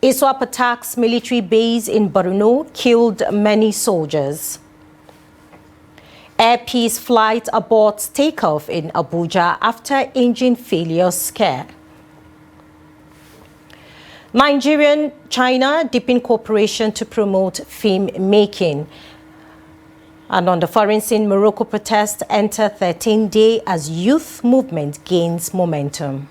ISWAP attacks military base in Borno, killed many soldiers. Air Peace flight aborts takeoff in Abuja after engine failure scare. Nigerian-China deepen cooperation to promote film making. And on the foreign scene, Morocco protests enter 13th day as youth movement gains momentum.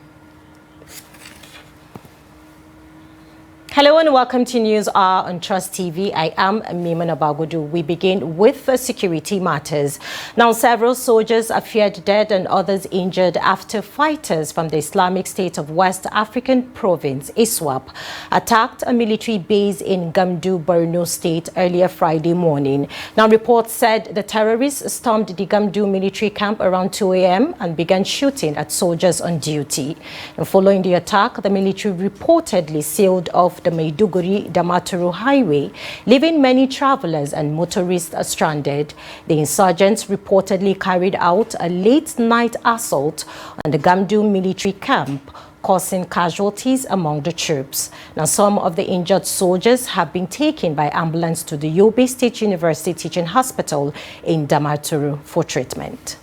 Hello and welcome to News Hour on Trust TV. I am Mimana Bagudu. We begin with the security matters. Now, several soldiers are feared dead and others injured after fighters from the Islamic State of West African Province, ISWAP, attacked a military base in Gamdu, Borno State earlier Friday morning. Now, reports said the terrorists stormed the Gamdu military camp around 2 a.m. and began shooting at soldiers on duty. And following the attack, the military reportedly sealed off the Maiduguri-Damaturu highway, leaving many travelers and motorists stranded. The insurgents reportedly carried out a late-night assault on the Gamdu military camp, causing casualties among the troops. Now, some of the injured soldiers have been taken by ambulance to the Yobe State University Teaching Hospital in Damaturu for treatment.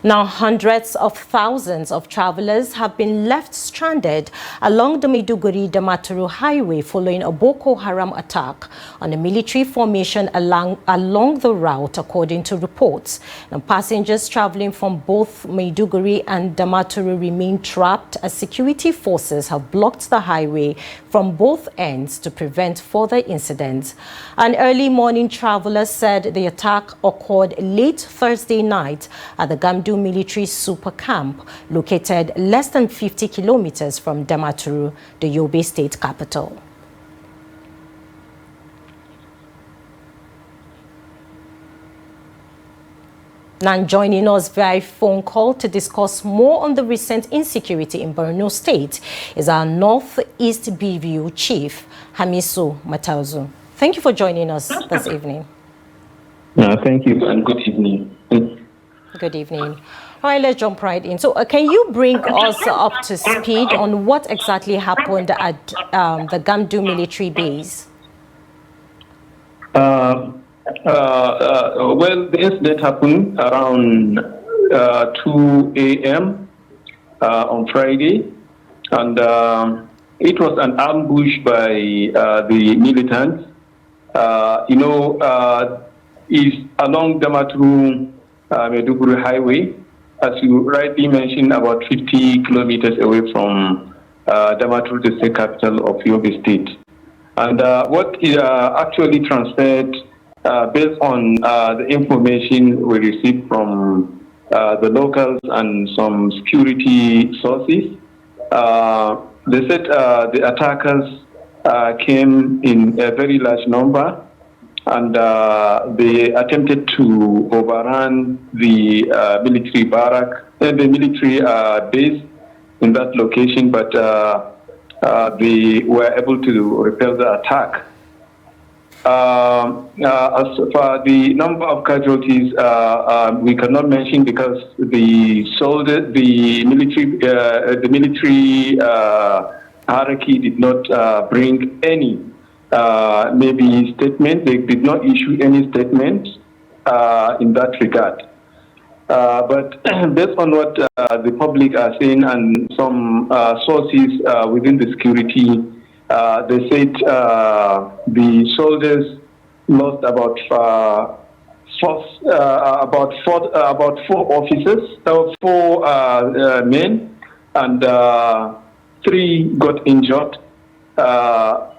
Now, hundreds of thousands of travelers have been left stranded along the Maiduguri-Damaturu highway following a Boko Haram attack on a military formation along the route, according to reports. Now, passengers traveling from both Maiduguri and Damaturu remain trapped as security forces have blocked the highway from both ends to prevent further incidents. An early morning traveler said the attack occurred late Thursday night at the Gamdu military super camp located less than 50 kilometers from Damaturu, the Yobe state capital. Now joining us via phone call to discuss more on the recent insecurity in Borno State is our Northeast Bureau Chief, Hamisu Matauzu. Thank you for joining us this evening. Thank you and good evening. Good evening. All right, let's jump right in. So can you bring us up to speed on what exactly happened at the Gamdu military base? Well, the incident happened around 2 a.m. On Friday, and it was an ambush by the militants. Is along Damaturu Maiduguri highway, as you rightly mentioned, about 50 kilometers away from Damaturu, the state capital of Yobe State. And what actually transpired, based on the information we received from the locals and some security sources, they said the attackers came in a very large number, and they attempted to overrun the military barrack, the military base in that location, but they were able to repel the attack. As for the number of casualties, we cannot mention because the military hierarchy did not bring any maybe statement. They did not issue any statement in that regard. But based on what the public are saying and some sources within the security, they said the soldiers lost about four officers, four men, and 3 got injured.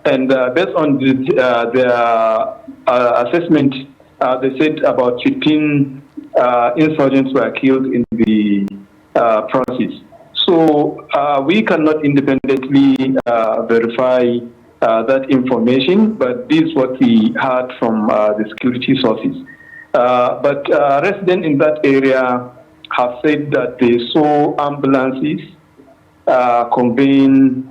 And based on their assessment, they said about 15 insurgents were killed in the process. So we cannot independently verify that information, but this is what we heard from the security sources. But residents in that area have said that they saw ambulances conveying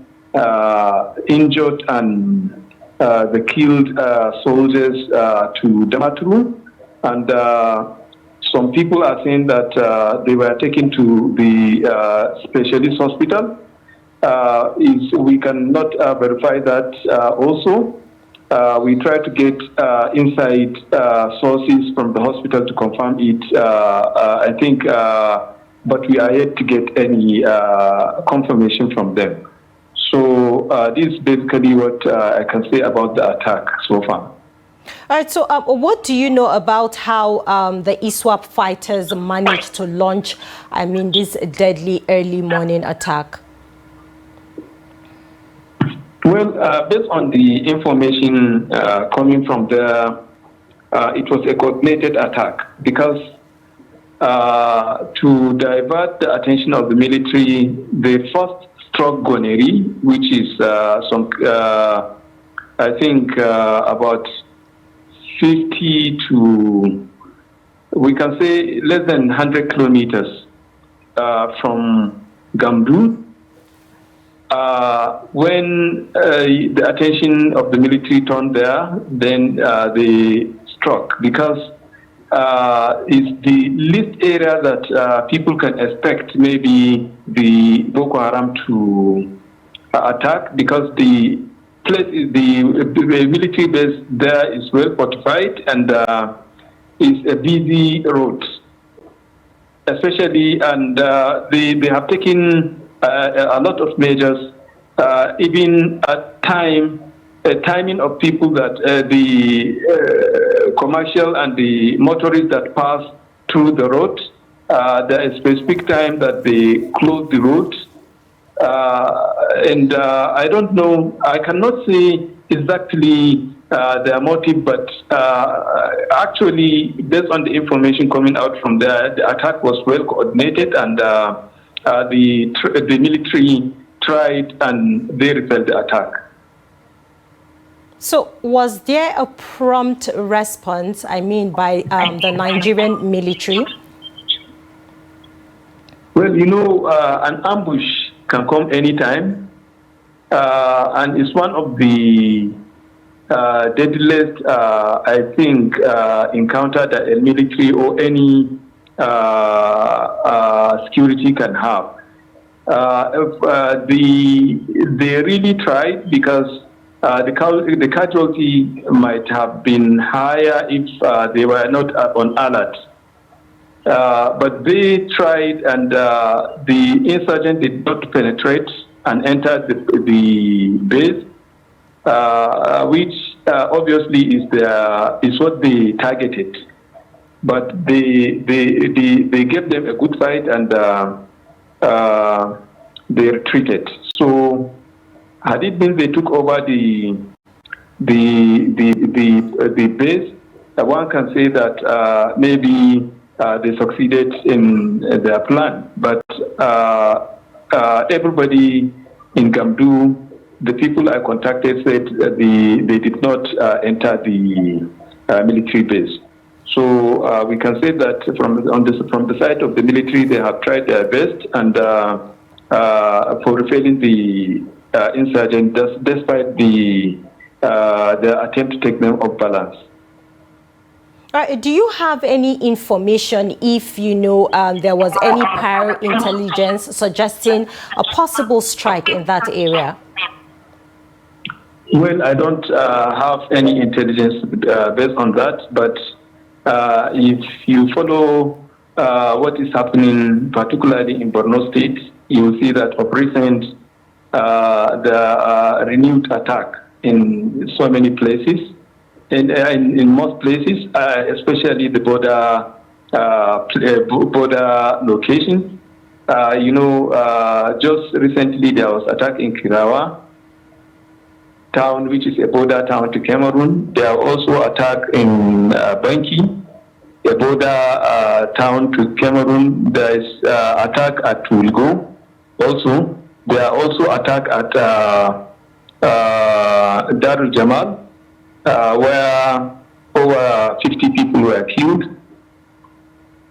injured and the killed soldiers to Damaturu, and Some people are saying that they were taken to the specialist hospital. We cannot verify that also. We try to get inside sources from the hospital to confirm it, I think, but we are yet to get any confirmation from them. So this is basically what I can say about the attack so far. All right, so what do you know about how the ISWAP fighters managed to launch, this deadly early morning attack? Well, based on the information coming from there, it was a coordinated attack because to divert the attention of the military, they first struck Goneri, which is I think about 50 to, we can say, less than 100 kilometers from Gamdu. When the attention of the military turned there, then they struck because it's the least area that people can expect maybe the Boko Haram to attack, because the place is the military base there is well fortified and is a busy road, especially, and they have taken a lot of measures, even at timing of people that the commercial and the motorists that pass through the road. There is a specific time that they close the road. And I don't know, I cannot say exactly their motive, but actually, based on the information coming out from there, the attack was well coordinated, and the military tried and they repelled the attack. So was there a prompt response, by the Nigerian military? Well, you know, an ambush can come anytime, and it's one of the deadliest, I think, encounter that a military or any security can have. They really tried, because the casualty might have been higher if they were not on alert. But they tried, and the insurgent did not penetrate and enter the base, which obviously is what they targeted. But they gave them a good fight, and they retreated. So had it been they took over the base, one can say that maybe they succeeded in their plan. But everybody in Gamdu, the people I contacted, said they did not enter the military base. So we can say that from the side of the military, they have tried their best and for repelling the insurgent, despite their attempt to take them off balance. Do you have any information if you know there was any prior intelligence suggesting a possible strike in that area? Well, I don't have any intelligence based on that, but if you follow what is happening, particularly in Borno State, you will see that of recent the renewed attack in so many places. In most places, especially the border locations. Just recently there was attack in Kirawa town, which is a border town to Cameroon. There are also attack in Banki, a border town to Cameroon. There is attack at Tulgo. Also, there are also attack at Darul Jamal, where over 50 people were killed,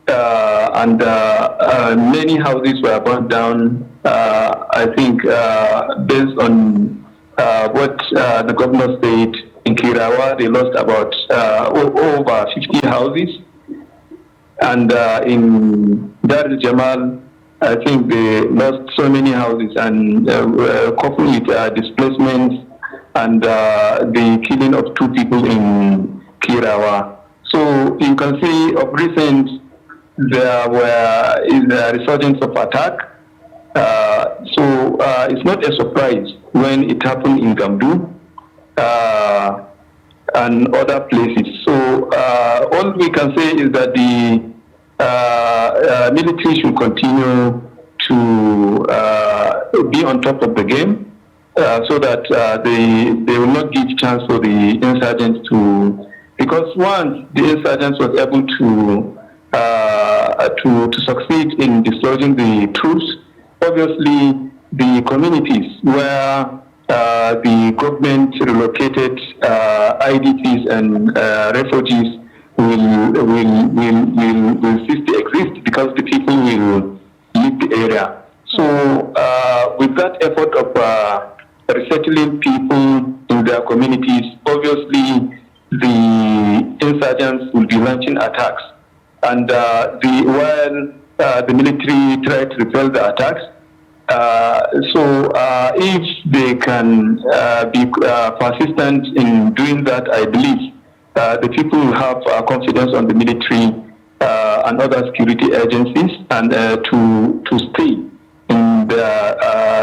and many houses were burned down. I think based on what the governor said, in Kirawa, they lost about over 50 houses. And in Dar el Jamal, I think they lost so many houses, and coupled with displacements and the killing of 2 people in Kirawa. So you can see of recent there is a resurgence of attack. So it's not a surprise when it happened in Gamdu and other places. So all we can say is that the military should continue to be on top of the game so that they will not give chance for the insurgents to, because once the insurgents was able to succeed in dislodging the troops, obviously the communities where the government relocated IDPs and refugees will cease to exist because the people will leave the area. So with that effort of resettling people in their communities, obviously the insurgents will be launching attacks. And while the military try to repel the attacks, so if they can be persistent in doing that, I believe the people will have confidence on the military and other security agencies and to stay in their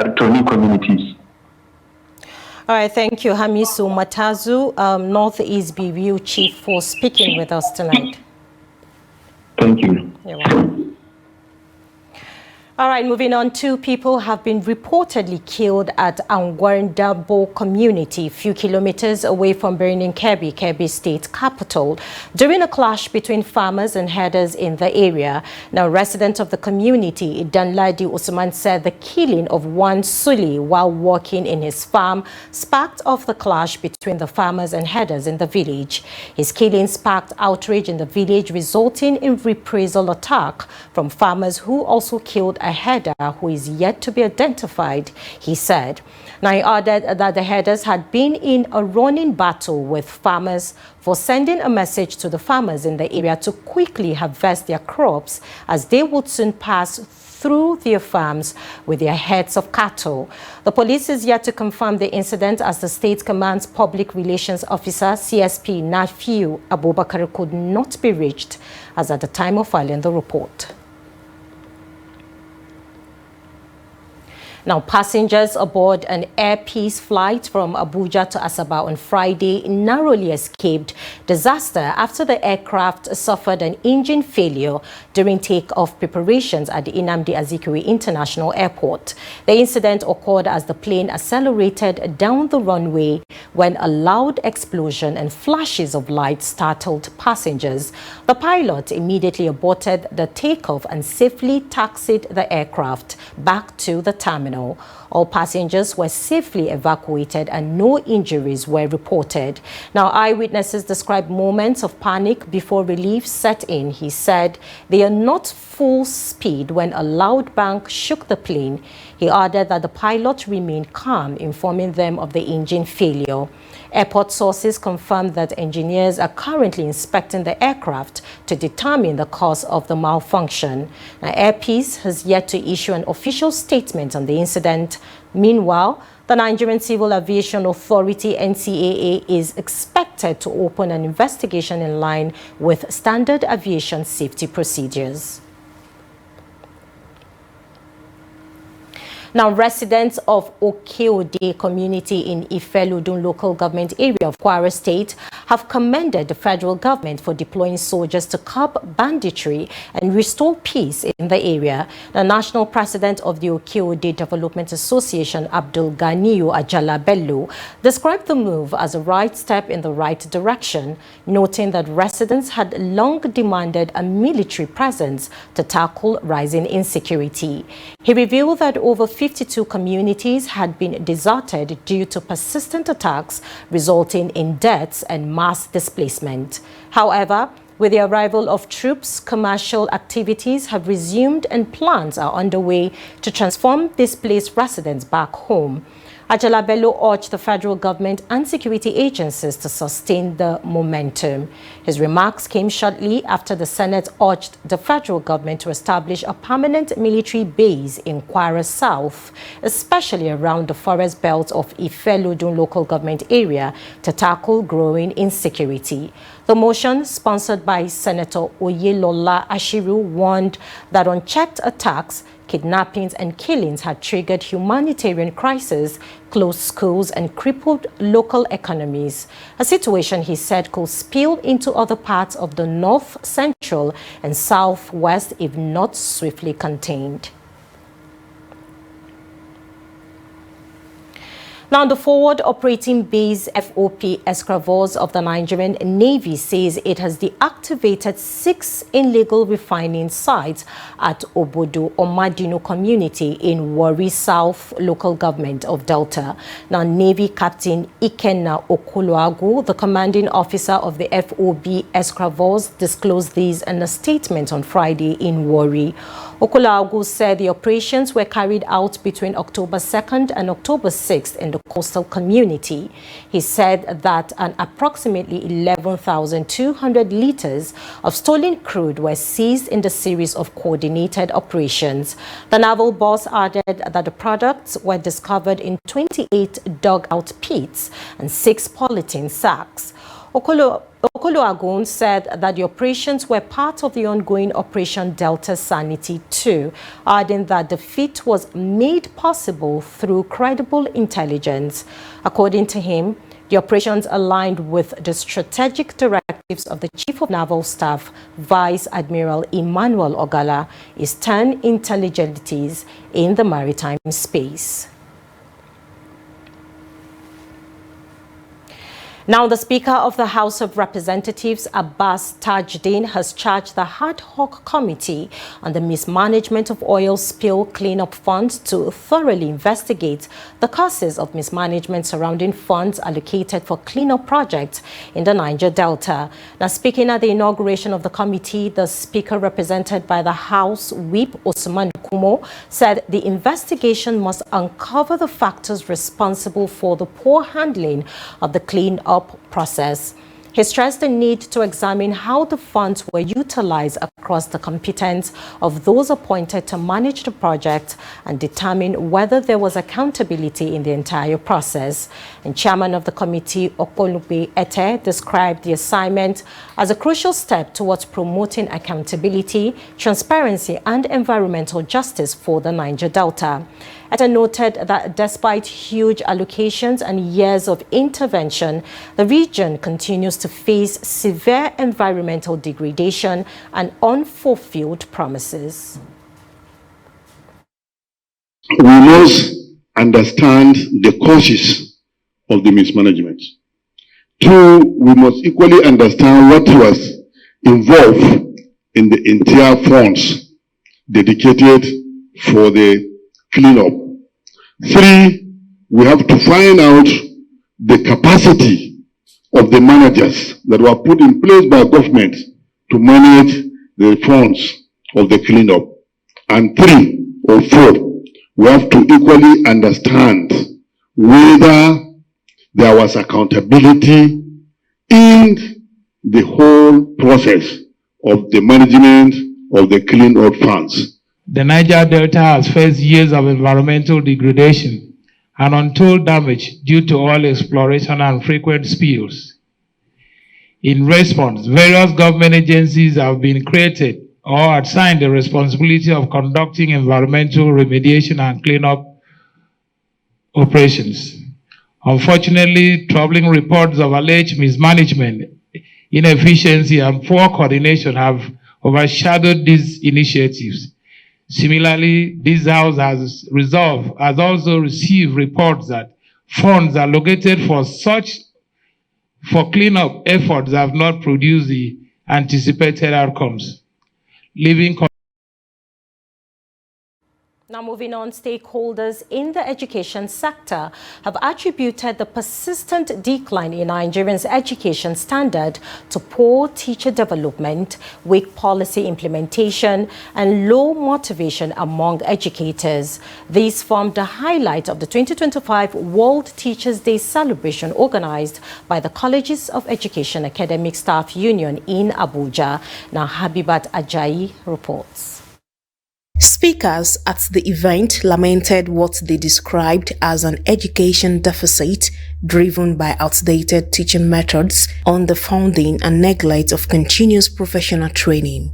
returning communities. All right, thank you, Hamisu Matazu, Northeast BVU Chief, for speaking with us tonight. Thank you. You're welcome. All right, moving on, 2 people have been reportedly killed at Angwarndabo community, a few kilometers away from Birnin Kebbi, Kebbi state capital, during a clash between farmers and herders in the area. Now, resident of the community, Danladi Usman, said the killing of one Suli while working in his farm sparked off the clash between the farmers and herders in the village. His killing sparked outrage in the village, resulting in reprisal attack from farmers who also killed a herder who is yet to be identified, he said. Now, he added that the herders had been in a running battle with farmers for sending a message to the farmers in the area to quickly harvest their crops, as they would soon pass through their farms with their herds of cattle. The police is yet to confirm the incident, as the State Command's Public Relations Officer, CSP Nafiu Abubakar, could not be reached as at the time of filing the report. Now, passengers aboard an Air Peace flight from Abuja to Asaba on Friday narrowly escaped disaster after the aircraft suffered an engine failure during takeoff preparations at the Nnamdi Azikiwe International Airport. The incident occurred as the plane accelerated down the runway when a loud explosion and flashes of light startled passengers. The pilot immediately aborted the takeoff and safely taxied the aircraft back to the terminal. All passengers were safely evacuated and no injuries were reported. Now, eyewitnesses described moments of panic before relief set in. He said they are not full speed when a loud bang shook the plane. He added that the pilot remained calm, informing them of the engine failure. Airport sources confirmed that engineers are currently inspecting the aircraft to determine the cause of the malfunction. Now, Air Peace has yet to issue an official statement on the incident. Meanwhile, the Nigerian Civil Aviation Authority, NCAA, is expected to open an investigation in line with standard aviation safety procedures. Now, residents of Okeode community in Ifelodun local government area of Kwara State have commended the federal government for deploying soldiers to curb banditry and restore peace in the area. The national president of the Okeode Development Association, Abdul Ganiyu Ajala Bello, described the move as a right step in the right direction, noting that residents had long demanded a military presence to tackle rising insecurity. He revealed that over 52 communities had been deserted due to persistent attacks, resulting in deaths and mass displacement. However, with the arrival of troops, commercial activities have resumed and plans are underway to transform displaced residents back home. Ajala Bello urged the federal government and security agencies to sustain the momentum. His remarks came shortly after the Senate urged the federal government to establish a permanent military base in Kwara South, especially around the forest belt of Ifelodun local government area, to tackle growing insecurity. The motion, sponsored by Senator Oyelola Ashiru, warned that unchecked attacks, kidnappings and killings had triggered humanitarian crises, closed schools and crippled local economies. A situation, he said, could spill into other parts of the north, central and southwest if not swiftly contained. Now, the Forward Operating Base FOP Escravos of the Nigerian Navy says it has deactivated 6 illegal refining sites at Obodo Omadino community in Warri South local government of Delta. Now, Navy Captain Ikenna Okoloagu, the commanding officer of the FOB Escravos, disclosed these in a statement on Friday in Warri. Okoloagu said the operations were carried out between October 2nd and October 6th in the coastal community. He said that an approximately 11,200 liters of stolen crude were seized in the series of coordinated operations. The naval boss added that the products were discovered in 28 dug-out pits and 6 polythene sacks. Okoloagun said that the operations were part of the ongoing Operation Delta Sanity 2, adding that the feat was made possible through credible intelligence. According to him, the operations aligned with the strategic directives of the Chief of Naval Staff, Vice Admiral Emmanuel Ogala, Eastern Intelligences in the maritime space. Now, the Speaker of the House of Representatives, Abbas Tajuddin, has charged the ad hoc committee on the mismanagement of oil spill cleanup funds to thoroughly investigate the causes of mismanagement surrounding funds allocated for cleanup projects in the Niger Delta. Now, speaking at the inauguration of the committee, the Speaker, represented by the House Whip Osman Kumo, said the investigation must uncover the factors responsible for the poor handling of the cleanup process. He stressed the need to examine how the funds were utilized across the competence of those appointed to manage the project and determine whether there was accountability in the entire process. And Chairman of the committee, Okolube Ete, described the assignment as a crucial step towards promoting accountability, transparency and environmental justice for the Niger Delta. Ete noted that despite huge allocations and years of intervention, the region continues to face severe environmental degradation and unfulfilled promises. We must understand the causes of the mismanagement. 2, we must equally understand what was involved in the entire funds dedicated for the cleanup. 3, we have to find out the capacity of the managers that were put in place by government to manage the funds of the cleanup. And 3 or 4, we have to equally understand whether there was accountability in the whole process of the management of the cleanup funds. The Niger Delta has faced years of environmental degradation and untold damage due to oil exploration and frequent spills. In response, various government agencies have been created or assigned the responsibility of conducting environmental remediation and cleanup operations. Unfortunately, troubling reports of alleged mismanagement, inefficiency, and poor coordination have overshadowed these initiatives. Similarly, this House has also received reports that funds allocated for cleanup efforts have not produced the anticipated outcomes, leaving Now moving on, stakeholders in the education sector have attributed the persistent decline in Nigeria's education standard to poor teacher development, weak policy implementation, and low motivation among educators. These formed the highlight of the 2025 World Teachers' Day celebration organized by the Colleges of Education Academic Staff Union in Abuja. Now Habibat Ajayi reports. Speakers at the event lamented what they described as an education deficit driven by outdated teaching methods, underfunding and neglect of continuous professional training.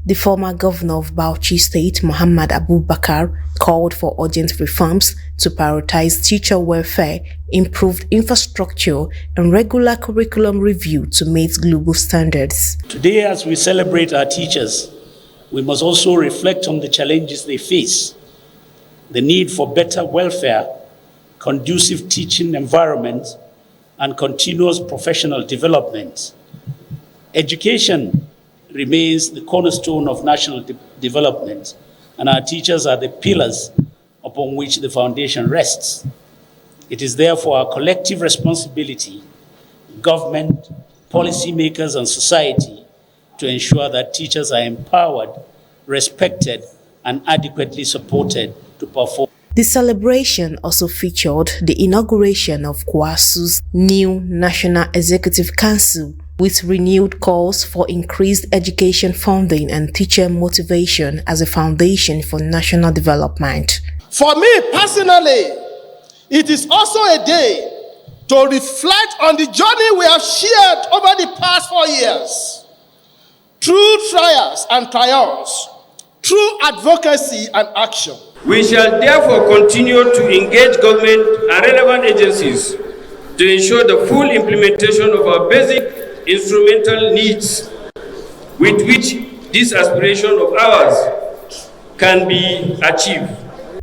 The former governor of Bauchi State, Muhammad Abubakar, called for urgent reforms to prioritize teacher welfare, improved infrastructure, and regular curriculum review to meet global standards. Today, as we celebrate our teachers, we must also reflect on the challenges they face, the need for better welfare, conducive teaching environment, and continuous professional development. Education remains the cornerstone of national development, and our teachers are the pillars upon which the foundation rests. It is therefore our collective responsibility, government, policymakers, and society, to ensure that teachers are empowered, respected, and adequately supported to perform. The celebration also featured the inauguration of KWASU's new National Executive Council, with renewed calls for increased education funding and teacher motivation as a foundation for national development. For me personally, it is also a day to reflect on the journey we have shared over the past 4 years. Through trials and triumphs, through advocacy and action. We shall therefore continue to engage government and relevant agencies to ensure the full implementation of our basic instrumental needs with which this aspiration of ours can be achieved.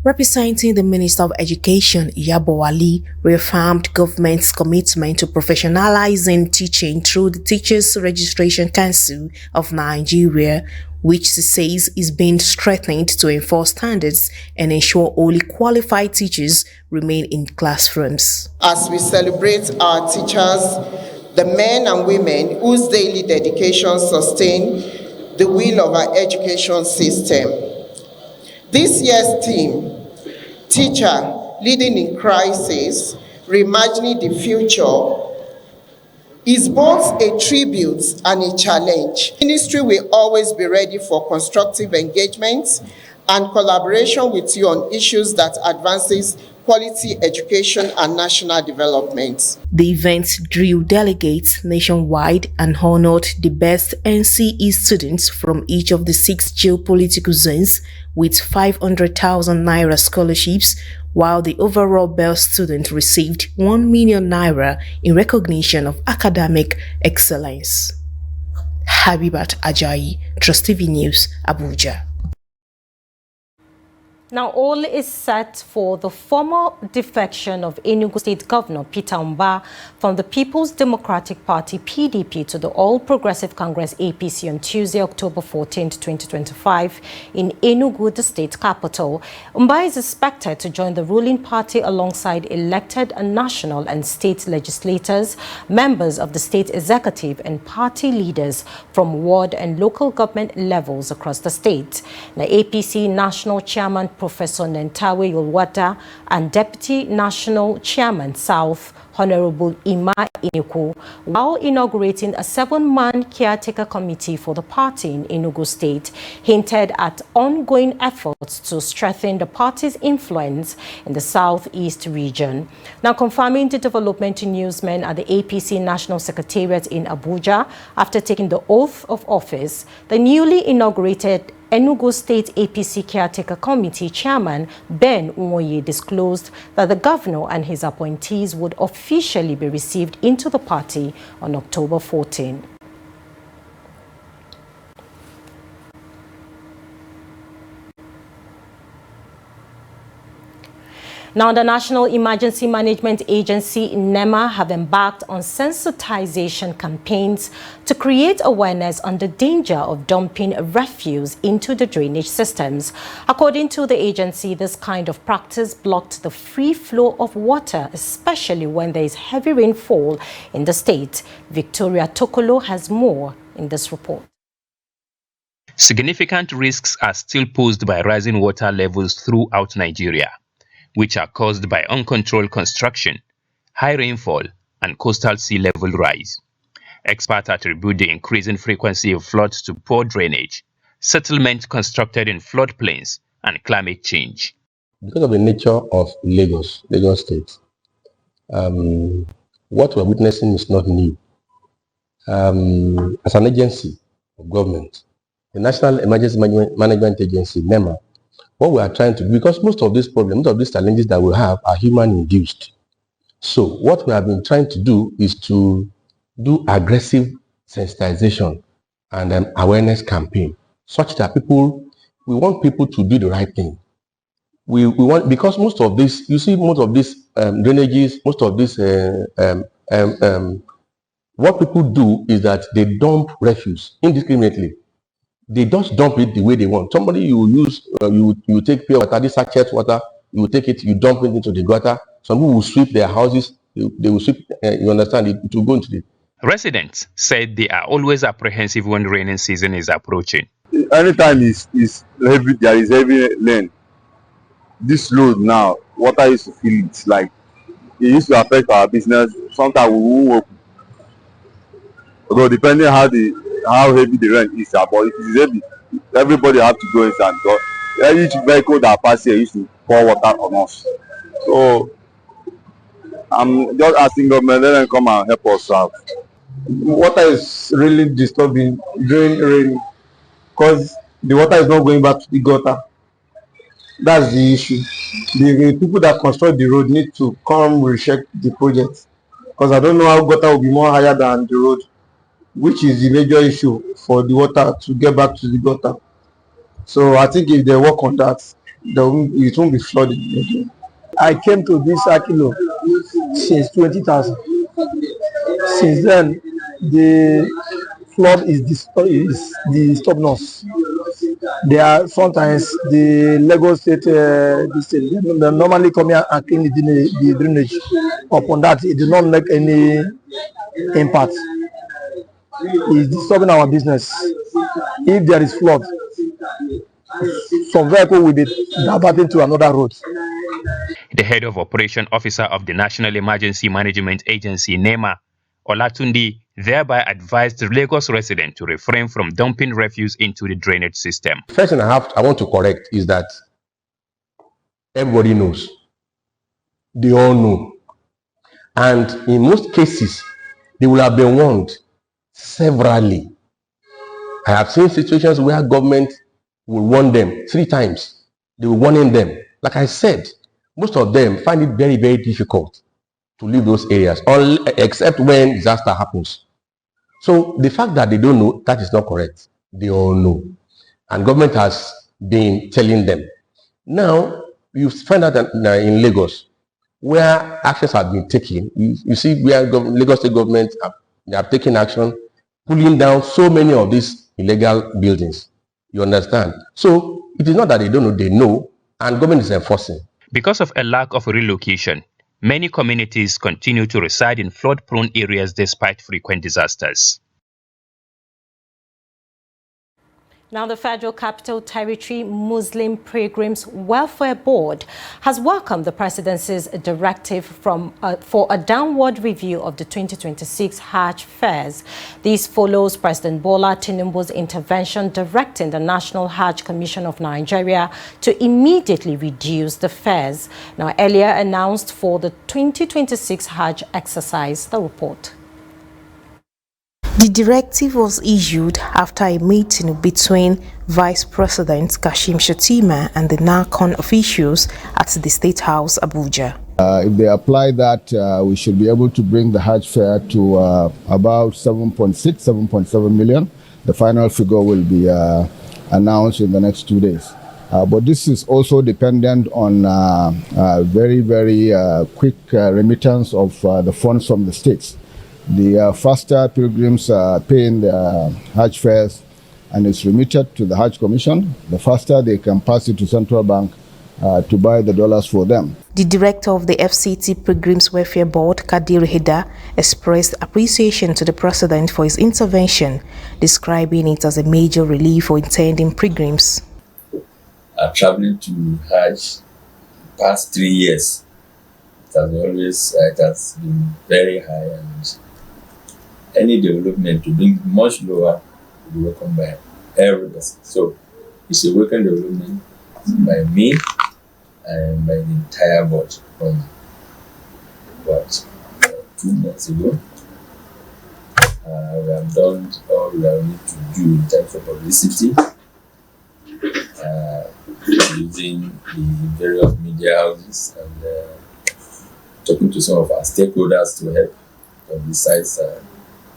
Representing the Minister of Education, Iyabo Ali, reaffirmed government's commitment to professionalizing teaching through the Teachers Registration Council of Nigeria, which she says is being strengthened to enforce standards and ensure only qualified teachers remain in classrooms. As we celebrate our teachers, the men and women whose daily dedication sustain the wheel of our education system. This year's theme, Teacher Leading in Crisis, Reimagining the Future, is both a tribute and a challenge. Ministry will always be ready for constructive engagement and collaboration with you on issues that advances quality education and national development. The event drew delegates nationwide and honored the best NCE students from each of the 6 geopolitical zones with 500,000 naira scholarships, while the overall best student received 1 million naira in recognition of academic excellence. Habibat Ajayi, Trust TV News, Abuja. Now, all is set for the formal defection of Enugu State Governor Peter Mba from the People's Democratic Party (PDP) to the All Progressive Congress (APC) on Tuesday, October 14, 2025, in Enugu, the state capital. Mba is expected to join the ruling party alongside elected national and state legislators, members of the state executive, and party leaders from ward and local government levels across the state. The APC National Chairman Professor Nentawe Yolwata and Deputy National Chairman South, Honorable Ima Ineku, while inaugurating a 7-man caretaker committee for the party in Enugu State, hinted at ongoing efforts to strengthen the party's influence in the southeast region. Now, confirming the development newsmen at the APC National Secretariat in Abuja after taking the oath of office, the newly inaugurated Enugu State APC Caretaker Committee Chairman Ben Nwoye disclosed that the governor and his appointees would officially officially be received into the party on October 14. Now, the National Emergency Management Agency, NEMA, have embarked on sensitization campaigns to create awareness on the danger of dumping refuse into the drainage systems. According to the agency, this kind of practice blocked the free flow of water, especially when there is heavy rainfall in the state. Victoria Tokolo has more in this report. Significant risks are still posed by rising water levels throughout Nigeria, which are caused by uncontrolled construction, high rainfall, and coastal sea level rise. Experts attribute the increasing frequency of floods to poor drainage, settlements constructed in floodplains, and climate change. Because of the nature of Lagos State, what we're witnessing is not new. As an agency of government, the National Emergency Management Agency, NEMA, what we are trying to do, because most of these problems, most of these challenges that we have are human-induced. So what we have been trying to do is to do aggressive sensitization and awareness campaign, such that we want people to do the right thing. We want, because most of this, you see, most of these drainages, most of this, what people do is that they dump refuse indiscriminately. They just dump it the way they want. Somebody you use, you take pure water, this sachet water, you will take it, you dump it into the gutter. Some people will sweep their houses, they will sweep, you understand, it will go into the... Residents said they are always apprehensive when rainy season is approaching. Anytime is heavy, there is heavy rain. This load now, water used to fill it, like, it used to affect our business. Sometimes we won't work. Although depending how heavy the rain is, but if it is heavy, everybody have to go inside. So each vehicle that passes here used to pour water on us. So I'm just asking government, let them come and help us out. Water is really disturbing during rain because the water is not going back to the gutter. That's the issue. The people that construct the road need to come recheck the project, because I don't know how gutter will be more higher than the road, which is the major issue for the water to get back to the gutter. So I think if they work on that, it won't be flooded again. I came to this Akilo since 20,000. Since then, the flood is disturbing us. There are sometimes the Lagos State, they normally come here and clean the drainage. Upon that, it does not make any impact. It's disturbing our business. If there is flood, some vehicle will be diverted to another road. The head of operation officer of the National Emergency Management Agency, NEMA, Olatunde, thereby advised the Lagos resident to refrain from dumping refuse into the drainage system. First thing I want to correct is that everybody knows. They all know. And in most cases, they will have been warned severally. I have seen situations where government will warn them 3 times. They will warn them. Like I said, most of them find it very, very difficult to leave those areas, except when disaster happens. So the fact that they don't know, that is not correct. They all know. And government has been telling them. Now, you find out that in Lagos, where actions have been taken, you see where Lagos State government they have taken action, pulling down so many of these illegal buildings. You understand? So it is not that they don't know, they know, and government is enforcing. Because of a lack of relocation, many communities continue to reside in flood-prone areas despite frequent disasters. Now, the Federal Capital Territory Muslim Pilgrims Welfare Board has welcomed the Presidency's directive for a downward review of the 2026 Hajj fares. This follows President Bola Tinubu's intervention directing the National Hajj Commission of Nigeria to immediately reduce the fares. Now, earlier announced for the 2026 Hajj exercise. The report. The directive was issued after a meeting between Vice President Kashim Shettima and the NACON officials at the State House, Abuja. If they apply that, we should be able to bring the Hajj fare to about 7.7 million. The final figure will be announced in the next 2 days. But this is also dependent on very, very quick remittance of the funds from the states. The faster pilgrims paying the Hajj fares and it's remitted to the Hajj Commission, the faster they can pass it to central bank to buy the dollars for them. The director of the FCT Pilgrims Welfare Board, Kadir Hida, expressed appreciation to the president for his intervention, describing it as a major relief for intending pilgrims. Traveling to Hajj the past 3 years, it has been very high, and any development to bring much lower will be welcomed by everybody. So it's a welcome development by me and by the entire board. From about 2 months ago, we have done all we have need to do in terms of publicity, using the various media houses and talking to some of our stakeholders to help besides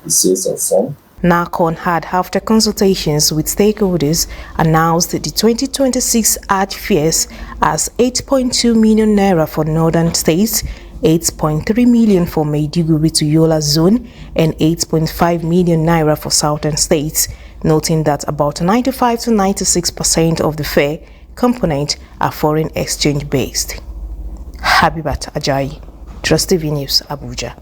the sales of form. NACON had, after consultations with stakeholders, announced the 2026 Hajj fares as 8.2 million naira for northern states, 8.3 million for Maiduguri to Yola zone, and 8.5 million naira for southern states, noting that about 95 to 96% of the fare component are foreign exchange based. Habibat Ajayi, Trust TV News, Abuja.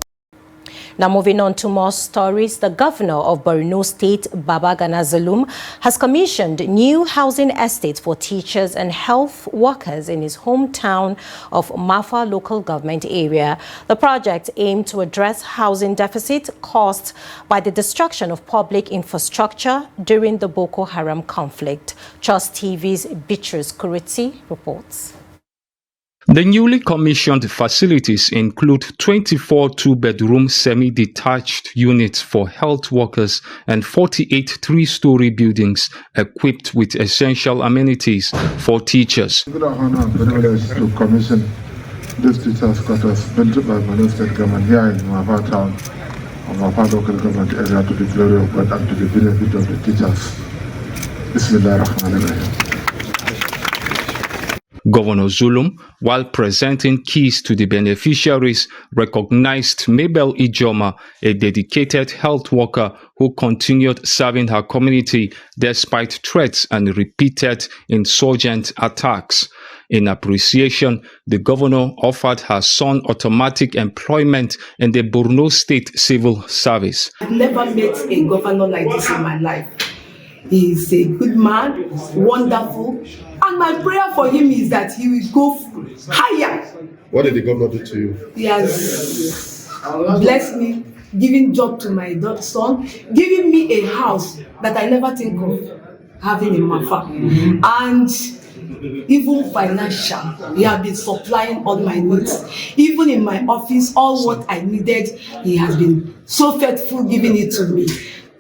Now moving on to more stories, the governor of Borno State, Babagana Zulum, has commissioned new housing estates for teachers and health workers in his hometown of Mafa local government area. The project aimed to address housing deficit caused by the destruction of public infrastructure during the Boko Haram conflict. Trust TV's Beatrice Kuriti reports. The newly commissioned facilities include 24 two-bedroom semi-detached units for health workers and 48 three-story buildings equipped with essential amenities for teachers. Good honor and privilege to commission this teachers' quarters built by Borno State government here in Mafa town of Mafa local government area to the glory of God and to the benefit of the teachers. Bismillah ar-Rahman ar-Rahim. Governor Zulum, while presenting keys to the beneficiaries, recognized Mabel Ijoma, a dedicated health worker who continued serving her community despite threats and repeated insurgent attacks. In appreciation, the governor offered her son automatic employment in the Borno State Civil Service. I've never met a governor like this in my life. He is a good man, wonderful, and my prayer for him is that he will go higher. What did the governor do to you? He has blessed me, giving job to my son, giving me a house that I never think of having in Mafa, and even financial. He has been supplying all my needs. Even in my office, all what I needed, he has been so faithful giving it to me.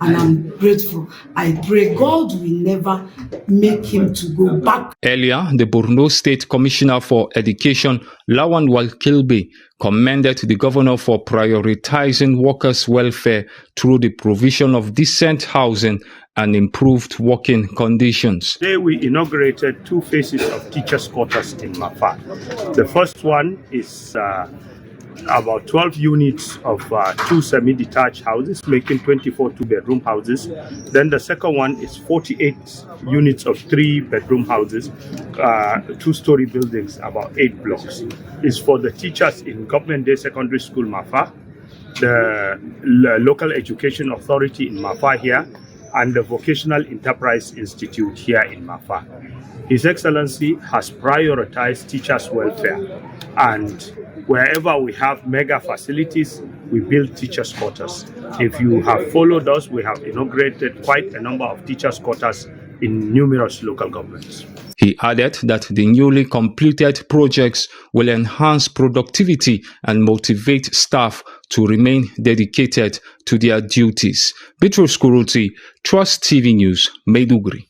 And I'm grateful. I pray God will never make him to go back. Earlier, the Borno State Commissioner for Education, Lawan Walkilbe, commended the governor for prioritizing workers' welfare through the provision of decent housing and improved working conditions. Today we inaugurated 2 phases of teachers' quarters in Mafa. The first one is about 12 units of 2 semi-detached houses, making 24 two-bedroom houses. Then the second one is 48 units of 3-bedroom houses, 2-story buildings, about 8 blocks. It's for the teachers in Government Day Secondary School Mafa, the local education authority in Mafa here, and the Vocational Enterprise Institute here in Mafa. His Excellency has prioritized teachers' welfare, and wherever we have mega facilities, we build teachers' quarters. If you have followed us, we have inaugurated quite a number of teachers' quarters in numerous local governments. He added that the newly completed projects will enhance productivity and motivate staff to remain dedicated to their duties. Beatrice Kuriti, Trust TV News, Maiduguri.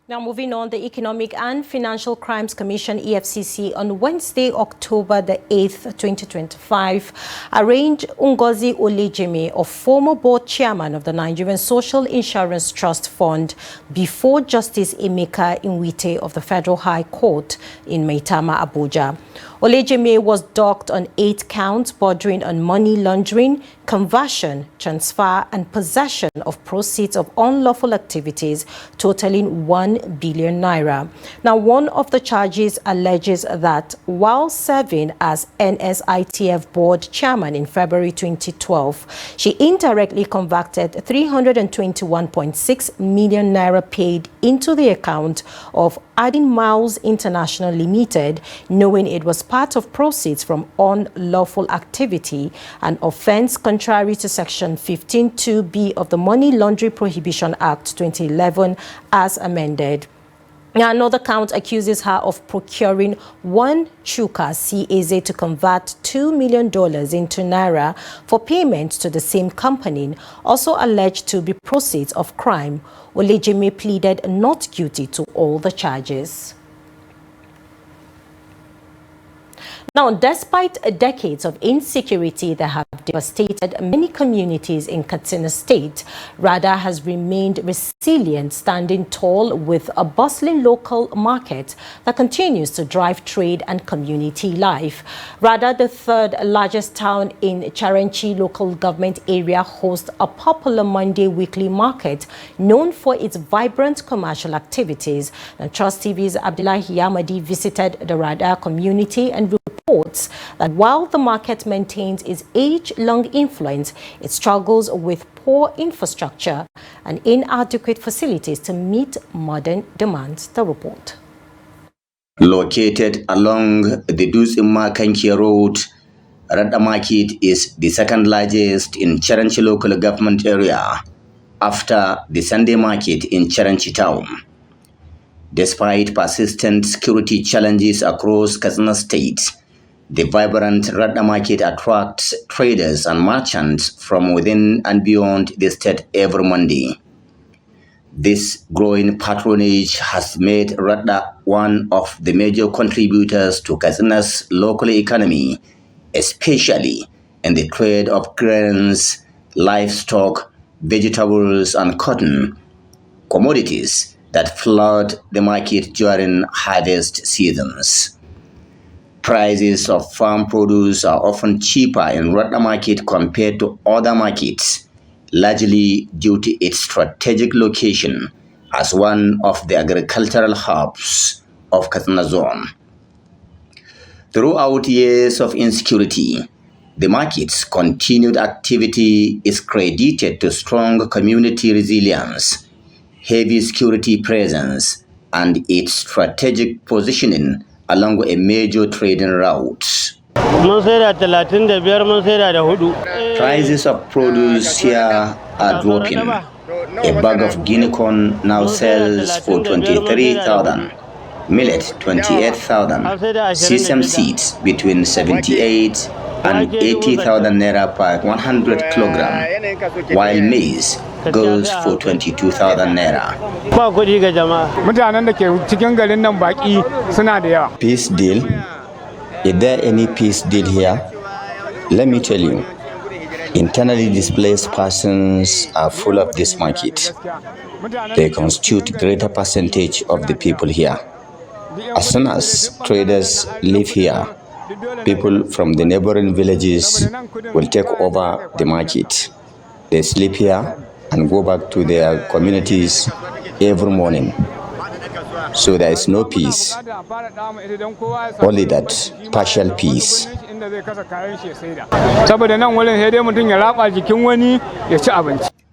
Now moving on, the Economic and Financial Crimes Commission, EFCC, on Wednesday, October the 8th, 2025, arraigned Ngozi Olejimi, a former board chairman of the Nigerian Social Insurance Trust Fund, before Justice Emeka Nwite of the Federal High Court in Maitama, Abuja. Olejimi was docked on 8 counts bordering on money laundering, conversion, transfer, and possession of proceeds of unlawful activities totaling 1 billion naira. Now, one of the charges alleges that while serving as NSITF board chairman in February 2012, she indirectly converted 321.6 million naira paid into the account of Adding Miles International Limited, knowing it was part of proceeds from unlawful activity, an offense contrary to Section 15(2)(b) of the Money Laundering Prohibition Act 2011 as amended. Now, another count accuses her of procuring one Chuka CAZ to convert $2 million into naira for payment to the same company, also alleged to be proceeds of crime. Olejimi pleaded not guilty to all the charges. Now, despite decades of insecurity that have devastated many communities in Katsina State, Rada has remained resilient, standing tall with a bustling local market that continues to drive trade and community life. Rada, the third largest town in Charanchi local government area, hosts a popular Monday weekly market known for its vibrant commercial activities. And Trust TV's Abdullahi Yamadi visited the Rada community and reports that while the market maintains its age-long influence, it struggles with poor infrastructure and inadequate facilities to meet modern demands. The report. Located along the Dutse-Makanki Road, Rada Market is the second largest in Charanchi local government area after the Sunday market in Charanchi town. Despite persistent security challenges across Katsina State, the vibrant Rada Market attracts traders and merchants from within and beyond the state every Monday. This growing patronage has made Rada one of the major contributors to Katsina's local economy, especially in the trade of grains, livestock, vegetables, and cotton, commodities that flood the market during harvest seasons. Prices of farm produce are often cheaper in Rada Market compared to other markets, largely due to its strategic location as one of the agricultural hubs of Katsina Zone. Throughout years of insecurity, the market's continued activity is credited to strong community resilience, heavy security presence, and its strategic positioning along a major trading route. Prices of produce here are dropping. A bag of guinea corn now sells for 23,000, millet 28,000, sesame seeds between 78 and 80,000 naira per 100 kilogram, while maize goes for 22,000 naira. Peace deal? Is there any peace deal here? Let me tell you, internally displaced persons are full of this market. They constitute greater percentage of the people here. As soon as traders live here, people from the neighboring villages will take over the market. They sleep here and go back to their communities every morning. So there is no peace, only that partial peace.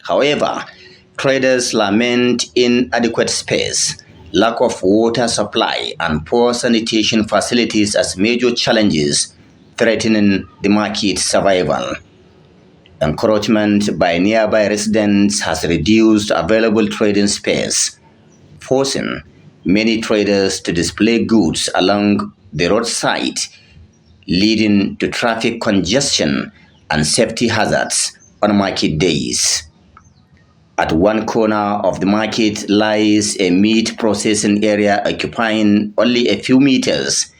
However, traders lament inadequate space, lack of water supply, and poor sanitation facilities as major challenges threatening the market's survival. Encroachment by nearby residents has reduced available trading space, forcing many traders to display goods along the roadside, leading to traffic congestion and safety hazards on market days. At one corner of the market lies a meat processing area occupying only a few meters,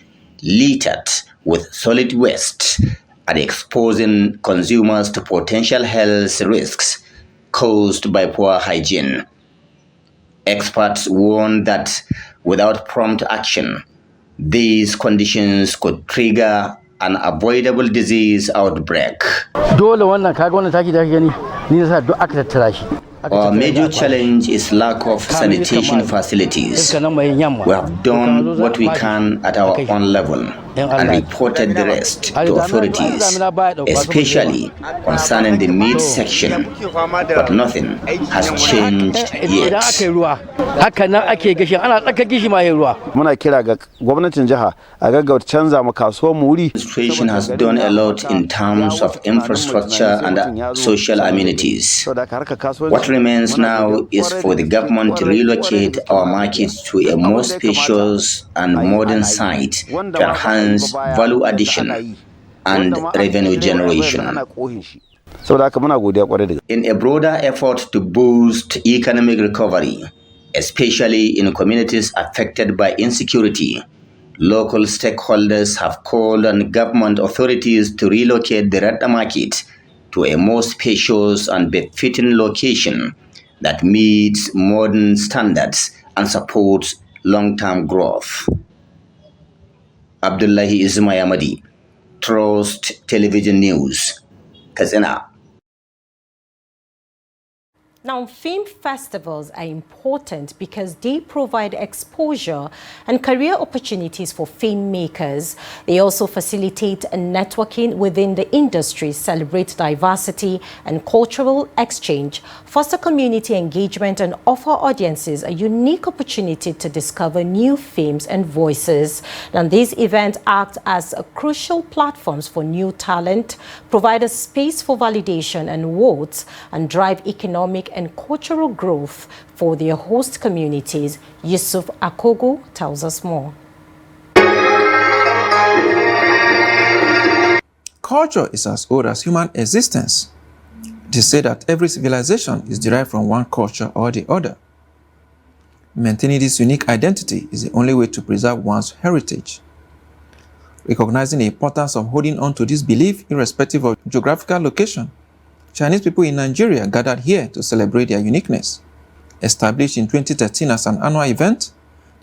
littered with solid waste and exposing consumers to potential health risks caused by poor hygiene. Experts warn that without prompt action, these conditions could trigger an avoidable disease outbreak. Our major challenge is lack of sanitation facilities. We have done what we can at our own level and reported the rest to authorities, especially concerning the meat section, but nothing has changed yet. The administration has done a lot in terms of infrastructure and social amenities. What remains now is for the government to relocate our markets to a more spacious and modern site to enhance value addition and revenue generation. In a broader effort to boost economic recovery, especially in communities affected by insecurity, local stakeholders have called on government authorities to relocate the Radda market to a more spacious and befitting location that meets modern standards and supports long-term growth. Abdullahi Ismayamadi, Trust Television News, Kazina. Now, film festivals are important because they provide exposure and career opportunities for filmmakers. They also facilitate networking within the industry, celebrate diversity and cultural exchange, foster community engagement, and offer audiences a unique opportunity to discover new films and voices. Now, these events act as crucial platforms for new talent, provide a space for validation and votes, and drive economic and cultural growth for their host communities. Yusuf Akogo tells us more. Culture is as old as human existence. It is said that every civilization is derived from one culture or the other. Maintaining this unique identity is the only way to preserve one's heritage. Recognizing the importance of holding on to this belief irrespective of geographical location, Chinese people in Nigeria gathered here to celebrate their uniqueness. Established in 2013 as an annual event,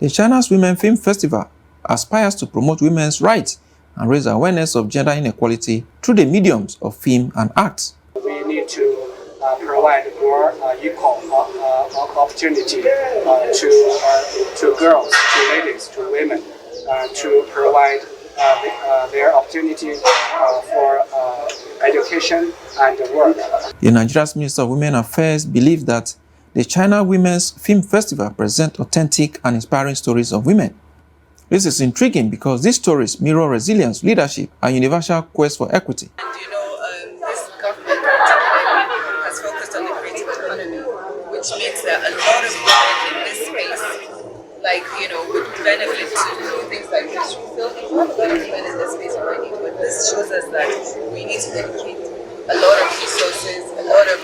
the China's Women Film Festival aspires to promote women's rights and raise awareness of gender inequality through the mediums of film and art. We need to provide more equal opportunity to girls, to ladies, to women, to provide their opportunity for education and work. The Nigeria's Minister of Women Affairs believes that the China Women's Film Festival presents authentic and inspiring stories of women. This is intriguing because these stories mirror resilience, leadership, and universal quest for equity. And this government has focused on the creative economy, which means that a lot of women in this space, would benefit to do things like history filming. A lot of women in this space already, but this shows us that we need to dedicate a lot of resources, a lot of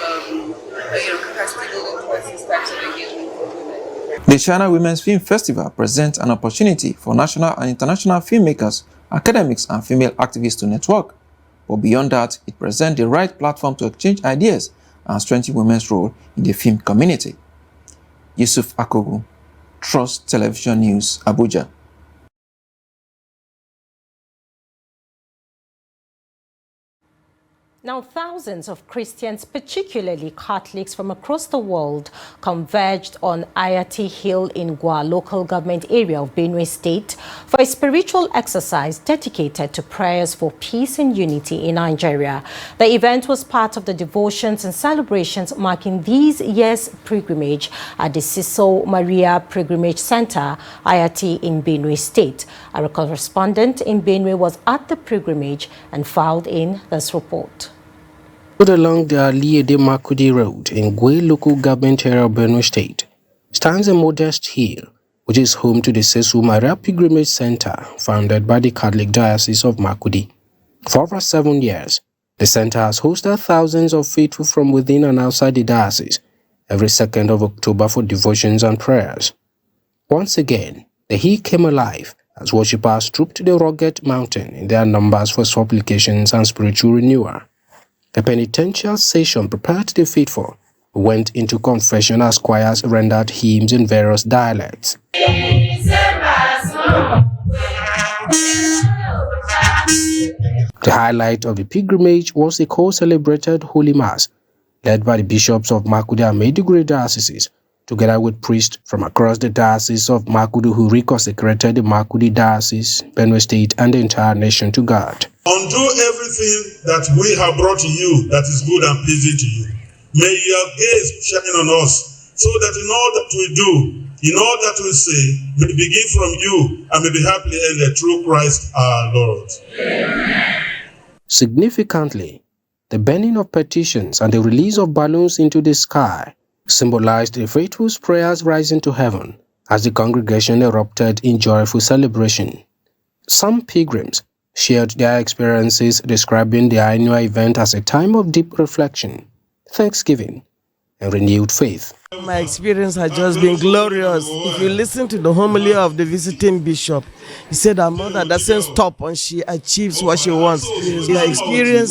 capacity building towards this type of engagement for women. The China Women's Film Festival presents an opportunity for national and international filmmakers, academics, and female activists to network. But beyond that, it presents the right platform to exchange ideas and strengthen women's role in the film community. Yusuf Akogu, Trust Television News, Abuja. Now, thousands of Christians, particularly Catholics from across the world, converged on Ayati Hill in Gwa local government area of Benue State for a spiritual exercise dedicated to prayers for peace and unity in Nigeria. The event was part of the devotions and celebrations marking this year's pilgrimage at the Siso Maria Pilgrimage Center, Ayati in Benue State. Our correspondent in Benue was at the pilgrimage and filed in this report. Along the Aliede Makudi Road in Gwe local government area of Benue State stands a modest hill, which is home to the Sesu Maria Pilgrimage Center, founded by the Catholic Diocese of Makudi. For over 7 years, the center has hosted thousands of faithful from within and outside the diocese every 2nd of October for devotions and prayers. Once again, the hill came alive as worshippers trooped the rugged mountain in their numbers for supplications and spiritual renewal. A penitential session prepared the faithful who went into confession as choirs rendered hymns in various dialects. The highlight of the pilgrimage was a co-celebrated Holy Mass led by the bishops of Makurdi and Maiduguri dioceses, together with priests from across the diocese of Makurdi who reconsecrated the Makurdi diocese, Benue State, and the entire nation to God. Undo everything that we have brought to you that is good and pleasing to you. May your gaze shine on us, so that in all that we do, in all that we say, may begin from you and may be happily ended through Christ our Lord. Amen. Significantly, the burning of petitions and the release of balloons into the sky symbolized the faithful's prayers rising to heaven as the congregation erupted in joyful celebration. Some pilgrims shared their experiences, describing the annual event as a time of deep reflection, thanksgiving, and renewed faith. My experience has just been glorious. If you listen to the homily of the visiting bishop, he said our mother doesn't stop when she achieves what she wants. My experience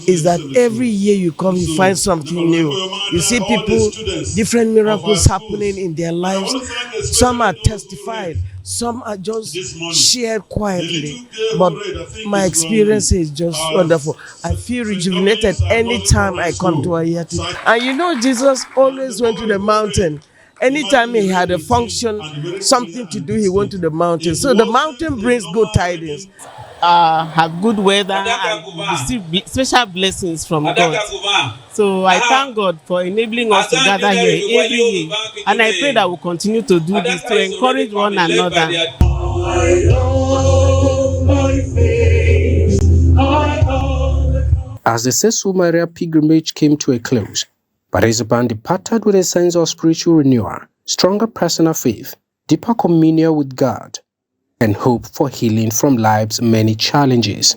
is that every year you come, you find something new. You see people, different miracles happening in their lives. Some are testified, some are just shared quietly. But my experience is just wonderful. I feel rejuvenated anytime I come to Ayati. And you know, Jesus always went to the mountain. Anytime he had a function, something to do, he went to the mountain. So the mountain brings good tidings. Have good weather and receive special blessings from God. So I thank God for enabling us to gather here every year. And I pray that we'll continue to do this to encourage one another. As the Sesu Maria pilgrimage came to a close, participants departed with a sense of spiritual renewal, stronger personal faith, deeper communion with God, and hope for healing from life's many challenges.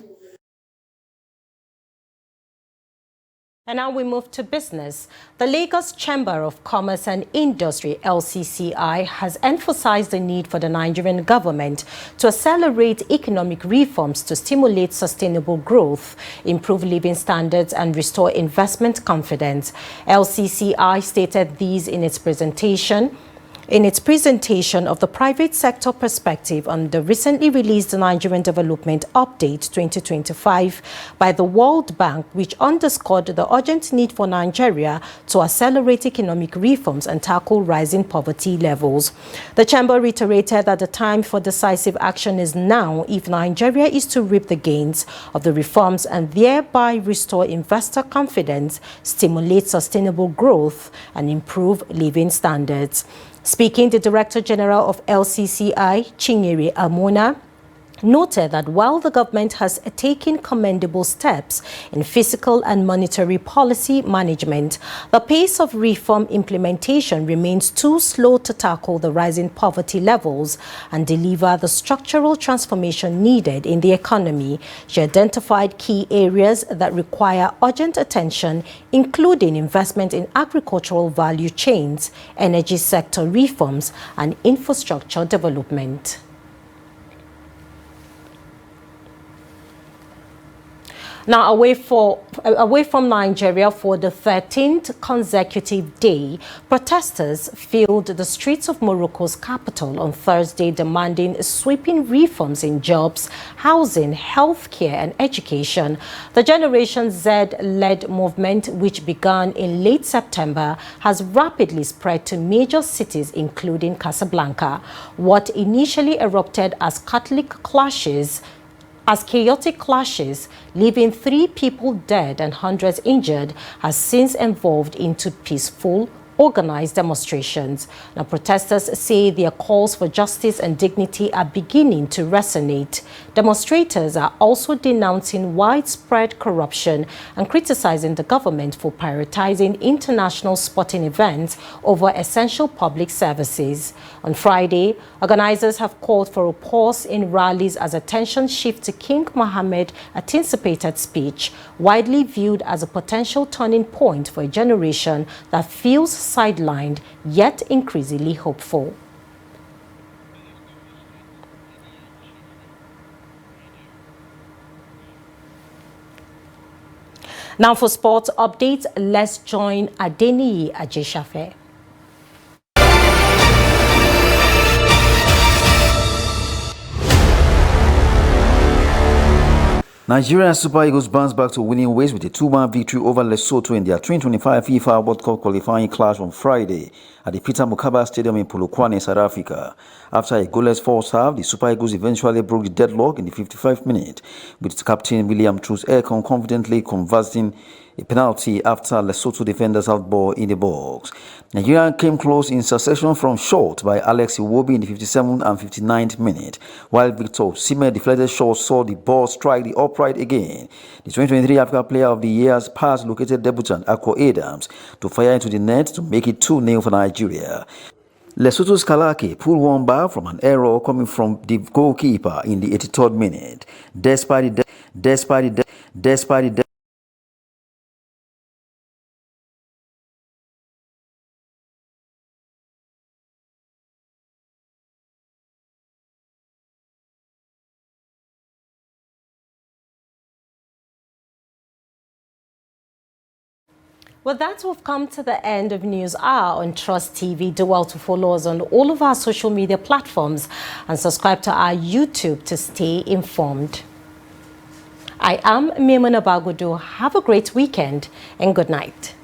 And now we move to business. The Lagos Chamber of Commerce and Industry, LCCI, has emphasized the need for the Nigerian government to accelerate economic reforms to stimulate sustainable growth, improve living standards, and restore investment confidence. LCCI stated these in its presentation of the private sector perspective on the recently released Nigerian Development Update 2025 by the World Bank, which underscored the urgent need for Nigeria to accelerate economic reforms and tackle rising poverty levels. The chamber reiterated that the time for decisive action is now if Nigeria is to reap the gains of the reforms and thereby restore investor confidence, stimulate sustainable growth, and improve living standards. Speaking, the Director General of LCCI, Chinyere Amona, noted that while the government has taken commendable steps in fiscal and monetary policy management, the pace of reform implementation remains too slow to tackle the rising poverty levels and deliver the structural transformation needed in the economy. She identified key areas that require urgent attention, including investment in agricultural value chains, energy sector reforms, and infrastructure development. Now, away from Nigeria for the 13th consecutive day, protesters filled the streets of Morocco's capital on Thursday, demanding sweeping reforms in jobs, housing, healthcare, and education. The Generation Z-led movement, which began in late September, has rapidly spread to major cities, including Casablanca. What initially erupted as chaotic clashes, leaving 3 people dead and hundreds injured, has since evolved into peaceful, organized demonstrations. Now, protesters say their calls for justice and dignity are beginning to resonate. Demonstrators are also denouncing widespread corruption and criticizing the government for prioritizing international sporting events over essential public services. On Friday, organizers have called for a pause in rallies as attention shifts to King Mohammed's anticipated speech, widely viewed as a potential turning point for a generation that feels sidelined yet increasingly hopeful. Now for sports updates, let's join Adeniyi Ajeshafe. Nigeria Super Eagles bounce back to winning ways with a 2-1 victory over Lesotho in their 2025 FIFA World Cup qualifying clash on Friday at the Peter Mokaba Stadium in Polokwane, South Africa. After a goalless first half, the Super Eagles eventually broke the deadlock in the 55th minute, with captain William Truss-Ekong confidently converting a penalty after Lesotho defenders had ball in the box. Nigeria came close in succession from short by Alex Iwobi in the 57th and 59th minute, while Victor Osimhen deflected shot saw the ball strike the upright again. The 2023 Africa Player of the Year has passed located debutant Akko Adams to fire into the net to make it 2-0 for Nigeria. Lesotho's Kalake pulled one back from an error coming from the goalkeeper in the 83rd minute. Despite the With that, we've come to the end of News Hour on Trust TV. Do well to follow us on all of our social media platforms and subscribe to our YouTube to stay informed. I am Maimuna Bagudu. Have a great weekend and good night.